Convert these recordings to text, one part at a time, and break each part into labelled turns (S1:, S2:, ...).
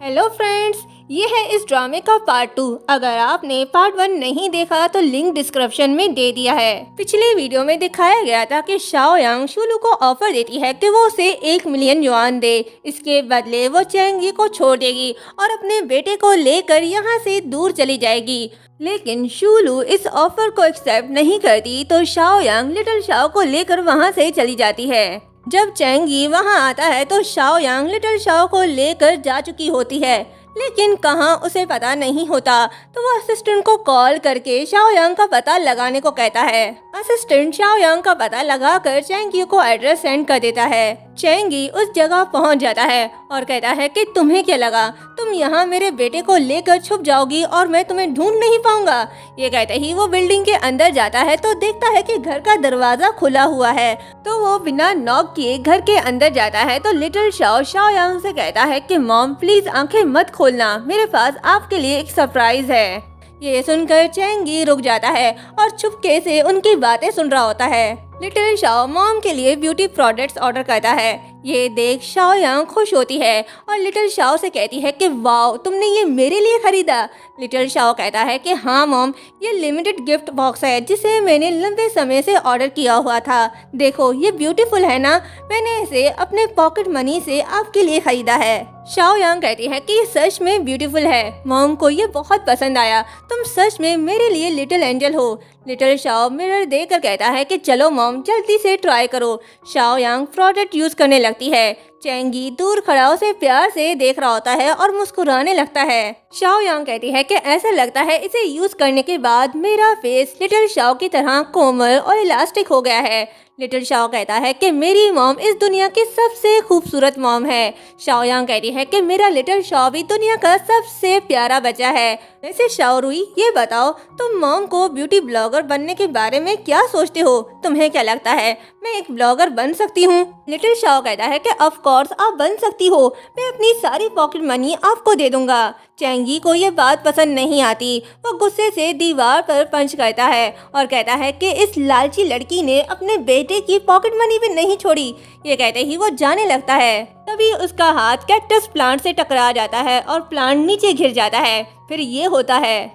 S1: Hello friends, ये है इस ड्रामे का पार्ट 2। अगर आपने पार्ट 1 नहीं देखा तो लिंक डिस्क्रिप्शन में दे दिया है। पिछले वीडियो में दिखाया गया था कि शाओ यांग शुलू को ऑफर देती है कि वो उसे 1 मिलियन युआन दे, इसके बदले वो चैंगी को छोड़ देगी और अपने बेटे को लेकर यहाँ से दूर चली जाएगी। लेकिन शुलू इस ऑफर को एक्सेप्ट नहीं करती तो शाओ यांग लिटिल शाओ को लेकर वहाँ से चली जाती है। जब चैंगी वहां आता है तो शाओ यांग लिटिल शाओ को लेकर जा चुकी होती है, लेकिन कहां उसे पता नहीं होता। तो वो असिस्टेंट को कॉल करके शाओ यांग का पता लगाने को कहता है। असिस्टेंट शाओ यांग का पता लगाकर चैंगी को एड्रेस सेंड कर देता है। चैंगी उस जगह पहुंच जाता है और कहता है कि तुम्हें क्या लगा, तुम यहाँ मेरे बेटे को लेकर छुप जाओगी और मैं तुम्हें ढूंढ नहीं पाऊंगा। ये कहते ही वो बिल्डिंग के अंदर जाता है तो देखता है कि घर का दरवाजा खुला हुआ है। तो वो बिना नॉक किए घर के अंदर जाता है तो लिटिल शाओ शाओ यांग से कहता है कि मॉम प्लीज आंखें मत खोलना, मेरे पास आपके लिए एक सरप्राइज है। ये सुनकर चैंगी रुक जाता है और चुपके से उनकी बातें सुन रहा होता है। लिटिल शाओ मॉम के लिए ब्यूटी प्रोडक्ट्स ऑर्डर करता है। ये देख शाओ यांग खुश होती है और लिटिल शाओ से कहती है कि वाओ, तुमने ये मेरे लिए खरीदा। लिटिल शाओ कहता है कि हाँ मॉम, ये लिमिटेड गिफ्ट बॉक्स है जिसे मैंने लंबे समय से ऑर्डर किया हुआ था। देखो ये ब्यूटीफुल है ना, मैंने इसे अपने पॉकेट मनी से आपके लिए खरीदा है। शाओ यांग कहती है कि ये सच में ब्यूटीफुल है, मॉम को ये बहुत पसंद आया, तुम सच में मेरे लिए लिटिल एंजल हो। लिटिल शाओ मिरर देकर कहता है कि चलो मॉम जल्दी से ट्राई करो। शाओ यांग प्रोडक्ट यूज करने लगती है। चैंगी दूर खड़ा उसे प्यार से देख रहा होता है और मुस्कुराने लगता है। शाओ यांग कहती है कि ऐसा लगता है इसे यूज करने के बाद मेरा फेस लिटिल शाओ की तरह कोमल और इलास्टिक हो गया है। लिटिल शाओ कहता है कि मेरी मॉम इस दुनिया की सबसे खूबसूरत मॉम है। शाओ यांग कहती है कि मेरा लिटिल शाओ भी दुनिया का सबसे प्यारा बच्चा है। वैसे शाओ रुई, ये बताओ तुम मॉम को ब्यूटी ब्लॉगर बनने के बारे में क्या सोचते हो? तुम्हें क्या लगता है मैं एक ब्लॉगर बन सकती हूँ? लिटिल शाओ कहता है कि ऑफ कोर्स आप बन सकती हो, मैं अपनी सारी पॉकेट मनी आपको दे दूंगा। चैंगी को ये बात पसंद नहीं आती। वो गुस्से से दीवार पर पंच करता है और कहता है कि इस लालची लड़की ने अपने बेटे की पॉकेट मनी भी नहीं छोड़ी। ये कहते ही वो जाने लगता है। तभी उसका हाथ कैक्टस प्लांट से टकरा जाता है और प्लांट नीचे गिर जाता है। फिर ये होता है।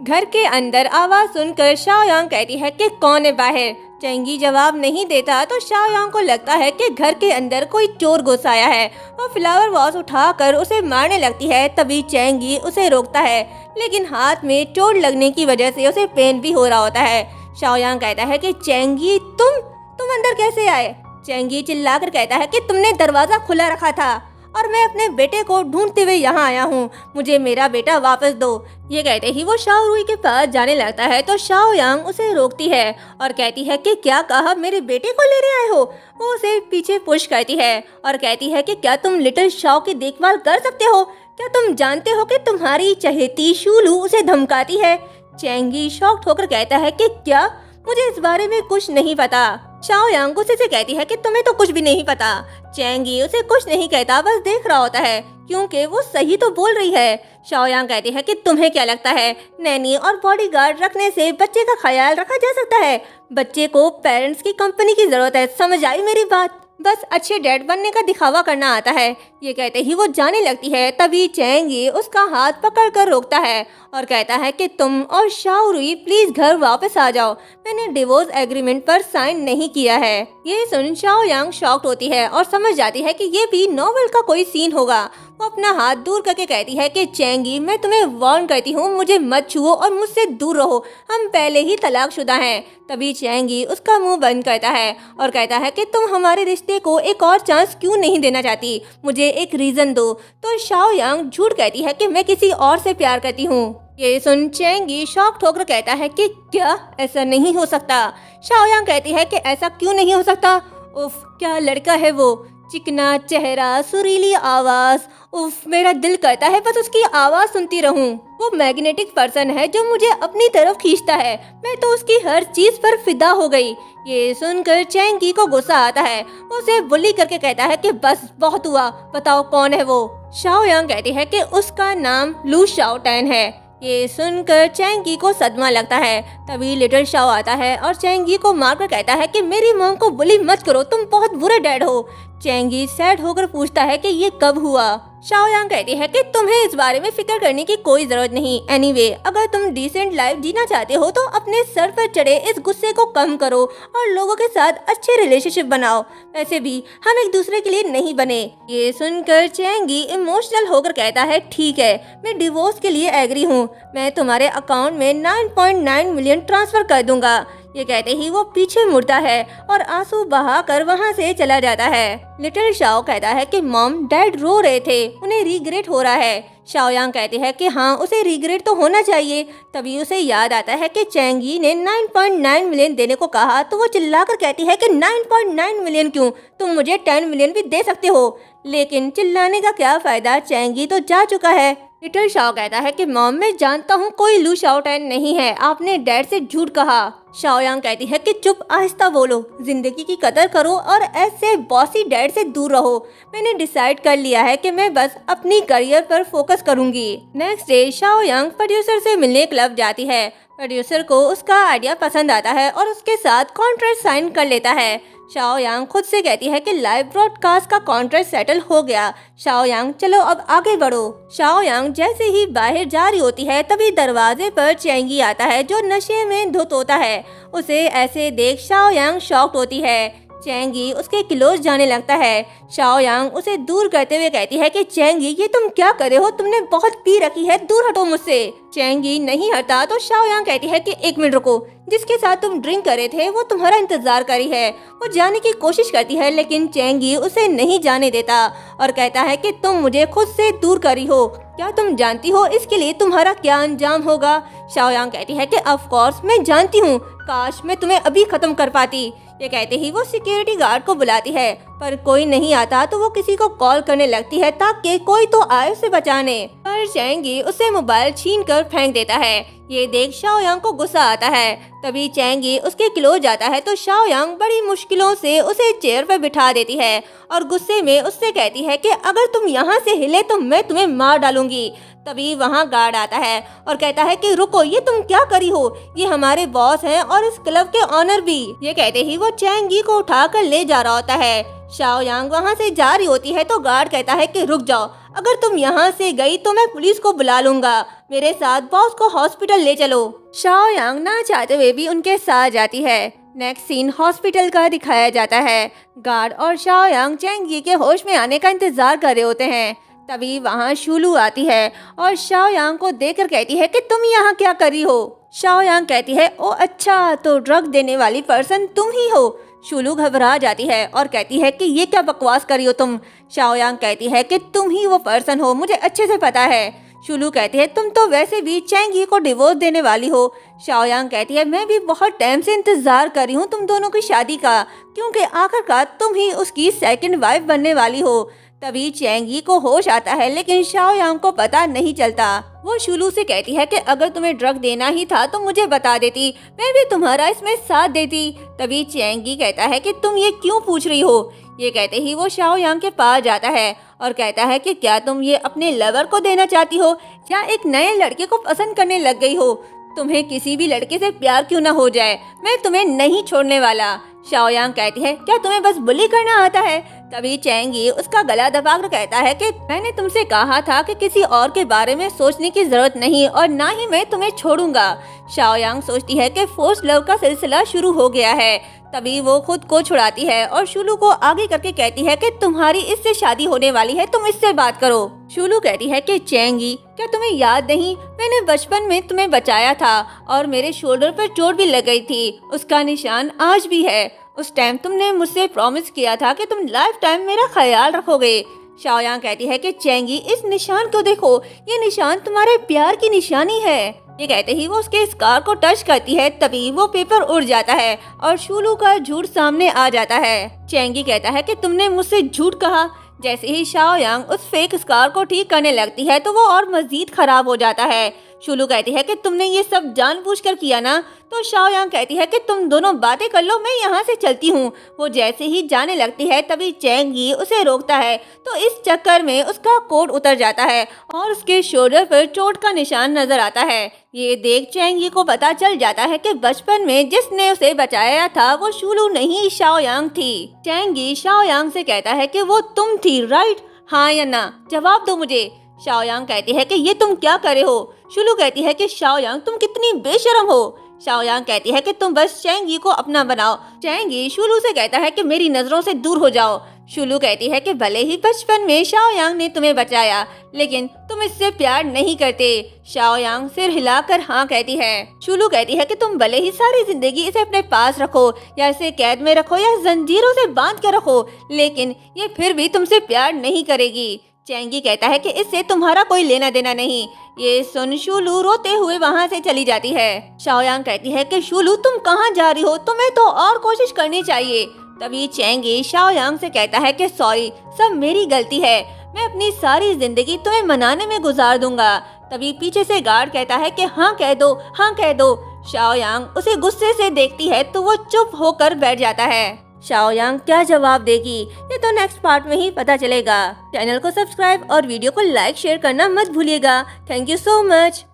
S1: घर के अंदर आवाज सुनकर शाओ यांग कहती है कि कौन है बाहर। चैंगी जवाब नहीं देता तो शाओ यांग को लगता है कि घर के अंदर कोई चोर घुस आया है। वो फ्लावर वास उठाकर उसे मारने लगती है। तभी चैंगी उसे रोकता है, लेकिन हाथ में चोट लगने की वजह से उसे पेन भी हो रहा होता है। शाओ यांग कहता है कि चैंगी तुम अंदर कैसे आए? चैंगी चिल्लाकर कहता है कि तुमने दरवाजा खुला रखा था और मैं अपने बेटे को ढूंढते हुए यहाँ आया हूँ, मुझे मेरा बेटा वापस दो। ये कहते ही वो शाओ रुई के पास जाने लगता है तो शाओ यांग उसे रोकती है और कहती है कि क्या कहा, मेरे बेटे को लेने आए हो? वो उसे पीछे पुश करती है और कहती है कि क्या तुम लिटिल शाओ की देखभाल कर सकते हो? क्या तुम जानते हो कि तुम्हारी चहेती शुलू उसे धमकाती है? चैंगी शॉक्ड होकर कहता है कि क्या, मुझे इस बारे में कुछ नहीं पता। शाओ यांग गुस्से से कहती है कि तुम्हें तो कुछ भी नहीं पता। चैंगी उसे कुछ नहीं कहता, बस देख रहा होता है क्योंकि वो सही तो बोल रही है। शाओ यांग कहती है कि तुम्हें क्या लगता है नैनी और बॉडीगार्ड रखने से बच्चे का ख्याल रखा जा सकता है? बच्चे को पेरेंट्स की कंपनी की जरूरत है, समझ आई मेरी बात? बस अच्छे डैड बनने का दिखावा करना आता है। ये कहते ही वो जाने लगती है। तभी चैंगी उसका हाथ पकड़कर रोकता है और कहता है कि तुम और शाओ रुई प्लीज घर वापस आ जाओ, मैंने डिवोर्स एग्रीमेंट पर साइन नहीं किया है। ये सुन शाओ यांग शॉक्ड होती है और समझ जाती है कि ये भी नॉवेल का कोई सीन होगा। वो अपना हाथ दूर करके कहती है कि चैंगी, मैं तुम्हें वार्न करती हूँ, मुझे मत छुओ और मुझसे दूर रहो, हम पहले ही तलाकशुदा हैं। तभी चैंगी उसका मुंह बंद करता है और कहता है कि तुम हमारे रिश्ते को एक और चांस क्यों नहीं देना चाहती, मुझे एक रीजन दो। तो शाओ यांग झूठ कहती है कि मैं किसी और से प्यार करती हूँ। ये सुन चैंगी शॉक्ड होकर कहता है कि क्या, ऐसा नहीं हो सकता। शाओ यांग कहती है कि ऐसा क्यों नहीं हो सकता? उफ, क्या लड़का है वो, चिकना चेहरा, सुरीली आवाज, उफ, मेरा दिल करता है बस उसकी आवाज सुनती रहूं। वो मैग्नेटिक पर्सन है जो मुझे अपनी तरफ खींचता है, मैं तो उसकी हर चीज पर फिदा हो गई। ये सुनकर चैंगी को गुस्सा आता है। वो उसे बुली करके कहता है कि बस बहुत हुआ, बताओ कौन है वो? शाओ यांग कहती है कि उसका नाम लू शाओ टैन है। ये सुनकर चैंगी को सदमा लगता है। तभी लिटिल शाओ आता है और चैंगी को मारकर कहता है कि मेरी मॉम को बुली मत करो, तुम बहुत बुरे डैड हो। चैंगी सैड होकर पूछता है कि ये कब हुआ। शाओ यांग कहती है कि तुम्हें इस बारे में फिक्र करने की कोई जरूरत नहीं। एनीवे, अगर तुम डिसेंट लाइफ जीना चाहते हो तो अपने सर पर चढ़े इस गुस्से को कम करो और लोगों के साथ अच्छे रिलेशनशिप बनाओ। वैसे भी हम एक दूसरे के लिए नहीं बने। ये सुनकर चैंगी इमोशनल होकर कहता है ठीक है, मैं डिवोर्स के लिए एग्री हूँ। मैं तुम्हारे अकाउंट में 9.9 मिलियन ट्रांसफर कर दूंगा। ये कहते ही वो पीछे मुड़ता है और आंसू बहाकर वहाँ से चला जाता है। लिटिल शाओ कहता है कि मॉम, डैड रो रहे थे, उन्हें रिग्रेट हो रहा है। शाओ यांग कहती है कि हाँ, उसे रिग्रेट तो होना चाहिए। तभी उसे याद आता है कि चैंगी ने 9.9 मिलियन देने को कहा तो वो चिल्लाकर कहती है कि 9.9 मिलियन क्यों, तुम मुझे 10 मिलियन भी दे सकते हो। लेकिन चिल्लाने का क्या फायदा, चैंगी तो जा चुका है। लिटिल शाओ कहता है कि मॉम, मैं जानता हूँ कोई लू शाओटैन नहीं है, आपने डैड से झूठ कहा। शाओ यांग कहती है कि चुप, आहिस्ता बोलो, जिंदगी की कदर करो और ऐसे बॉसी डैड से दूर रहो। मैंने डिसाइड कर लिया है कि मैं बस अपनी करियर पर फोकस करूंगी। नेक्स्ट डे शाओ यांग प्रोड्यूसर से मिलने क्लब जाती है। प्रोड्यूसर को उसका आइडिया पसंद आता है और उसके साथ कॉन्ट्रैक्ट साइन कर लेता है। शाओ यांग खुद से कहती है कि लाइव ब्रॉडकास्ट का कॉन्ट्रैक्ट सेटल हो गया। शाओ यांग, चलो अब आगे बढ़ो। शाओ यांग जैसे ही बाहर जा रही होती है तभी दरवाजे पर चैंगी आता है जो नशे में धुत होता है। उसे ऐसे देख शाओ यांग शॉक्ड होती है। चैंगी उसके क्लोज जाने लगता है। शाओ यांग उसे दूर करते हुए कहती है कि चैंगी, ये तुम क्या कर रहे हो, तुमने बहुत पी रखी है, दूर हटो मुझसे। चैंगी नहीं हटता तो शाओ यांग कहती है कि एक मिनट रुको, जिसके साथ तुम ड्रिंक कर रहे थे वो तुम्हारा इंतजार कर रही है। वो जाने की कोशिश करती है लेकिन चैंगी उसे नहीं जाने देता और कहता है कि तुम मुझे खुद से दूर कर रही हो। क्या तुम जानती हो इसके लिए तुम्हारा क्या अंजाम होगा? शाओ यांग कहती है कि ऑफ कोर्स मैं जानती हूँ, काश मैं तुम्हें अभी खत्म कर पाती। ये कहते ही वो सिक्योरिटी गार्ड को बुलाती है पर कोई नहीं आता तो वो किसी को कॉल करने लगती है ताकि कोई तो आए उसे बचाने। पर चैंगी उसे मोबाइल छीन कर फेंक देता है। ये देख शाओ यांग को गुस्सा आता है। तभी चैंगी उसके क्लोज जाता है तो शाओ यांग बड़ी मुश्किलों से उसे चेयर पर बिठा देती है और गुस्से में उससे कहती है कि अगर तुम यहाँ से हिले तो मैं तुम्हें मार डालूंगी। तभी वहाँ गार्ड आता है और कहता है कि रुको, ये तुम क्या करी हो, ये हमारे बॉस हैं और इस क्लब के ऑनर भी। ये कहते ही वो चैंगी को उठाकर ले जा रहा होता है। शाओ यांग वहाँ से जा रही होती है तो गार्ड कहता है कि रुक जाओ, अगर तुम यहाँ से गई तो मैं पुलिस को बुला लूंगा, मेरे साथ बॉस को हॉस्पिटल ले चलो। शाओ यांग ना चाहते हुए भी उनके साथ जाती है। नेक्स्ट सीन हॉस्पिटल का दिखाया जाता है। गार्ड और शाओ यांग चैंगी के होश में आने का इंतजार कर रहे होते हैं। तभी वहाँ शूलू आती है और शाओ यांग को देखकर कहती है कि तुम यहाँ क्या कर रही हो? शाओ यांग कहती है, ओ अच्छा, तो ड्रग देने वाली पर्सन तुम ही हो। शूलू घबरा जाती है और कहती है कि ये क्या बकवास कर रही हो तुम? शाओ यांग कहती है कि तुम ही वो पर्सन हो, मुझे अच्छे से पता है। शूलू कहती है तुम तो वैसे भी चैंगी को डिवोर्स देने वाली हो। शाओ यांग कहती है मैं भी बहुत टाइम से इंतजार कर रही हूँ तुम दोनों की शादी का, क्योंकि आखिरकार तुम ही उसकी सेकंड वाइफ बनने वाली हो। तभी चैंगी को होश आता है लेकिन शाओ यांग को पता नहीं चलता। वो शूलू से कहती है कि अगर तुम्हें ड्रग देना ही था तो मुझे बता देती, मैं भी तुम्हारा इसमें साथ देती। तभी चैंगी कहता है कि तुम ये क्यों पूछ रही हो? ये कहते ही वो शाओ यांग के पास जाता है और कहता है कि क्या तुम ये अपने लवर को देना चाहती हो या एक नए लड़के को पसंद करने लग गई हो? तुम्हें किसी भी लड़के से प्यार क्यों ना हो जाए, मैं तुम्हें नहीं छोड़ने वाला। शाओ यांग कहती है क्या तुम्हें बस बुली करना आता है? तभी चैंगी उसका गला दबाकर कहता है कि मैंने तुमसे कहा था कि किसी और के बारे में सोचने की जरूरत नहीं और ना ही मैं तुम्हें छोड़ूंगा। शाओ यांग सोचती है कि फोर्स लव का सिलसिला शुरू हो गया है। तभी वो खुद को छुड़ाती है और शूलू को आगे करके कहती है कि तुम्हारी इससे शादी होने वाली है, तुम इससे बात करो। शूलू कहती है कि चैंगी क्या तुम्हें याद नहीं, मैंने बचपन में तुम्हें बचाया था और मेरे शोल्डर पर चोट भी लग गई थी, उसका निशान आज भी है। उस टाइम तुमने मुझसे प्रॉमिस किया था कि तुम लाइफ टाइम मेरा ख्याल रखोगे। शाओ यांग कहती है कि चैंगी इस निशान को देखो, ये निशान तुम्हारे प्यार की निशानी है। ये कहते ही वो उसके स्कार को टच करती है। तभी वो पेपर उड़ जाता है और शूलू का झूठ सामने आ जाता है। चैंगी कहता है कि तुमने मुझसे झूठ कहा। जैसे ही शाओ यांग उस फेक स्कार को ठीक करने लगती है तो वो और मजीद खराब हो जाता है। शुलू कहती है कि तुमने ये सब जानबूझकर किया ना। तो शाओयांग कहती है कि तुम दोनों बातें कर लो, मैं यहाँ से चलती हूँ। वो जैसे ही जाने लगती है तभी चैंग यी उसे रोकता है। तो इस चक्कर में उसका कोट उतर जाता है और उसके शोल्डर पर चोट का निशान नजर आता है। ये देख चैंग यी को पता चल जाता है कि बचपन में जिसने उसे बचाया था वो शुलू नहीं शाओयांग थी। चैंग यी शाओयांग से कहता है कि वो तुम थी, राइट? हाँ या ना, जवाब दो मुझे। शाओयांग कहती है कि ये तुम क्या करे हो। शुलू कहती है कि शाओयांग तुम कितनी बेशरम हो। शाओयांग कहती है कि तुम बस चैंग यी को अपना बनाओ। चैंग यी शुलू से कहता है कि मेरी नजरों से दूर हो जाओ। शुलू कहती है कि भले ही बचपन में शाओयांग ने तुम्हें बचाया, लेकिन तुम इससे प्यार नहीं करते। शाओयांग सिर हिलाकर हाँ कहती है। शुलू कहती है कि तुम भले ही सारी जिंदगी इसे अपने पास रखो या इसे कैद में रखो या जंजीरों से बांध कर रखो, लेकिन ये फिर भी तुमसे प्यार नहीं करेगी। चैंग यी कहता है कि इससे तुम्हारा कोई लेना देना नहीं। ये सुन शुलू रोते हुए वहाँ से चली जाती है। शाओयांग कहती है कि शुलू तुम कहाँ जा रही हो, तुम्हें तो और कोशिश करनी चाहिए। तभी चैंग यी शाओयांग से कहता है कि सॉरी, सब मेरी गलती है, मैं अपनी सारी जिंदगी तुम्हें मनाने में गुजार दूंगा। तभी पीछे से गार्ड कहता है कि हाँ कह दो, हाँ कह दो। शाओयांग उसे गुस्से से देखती है तो वो चुप होकर बैठ जाता है। शाओयांग क्या जवाब देगी ये तो नेक्स्ट पार्ट में ही पता चलेगा। चैनल को सब्सक्राइब और वीडियो को लाइक शेयर करना मत भूलिएगा। Thank you so much.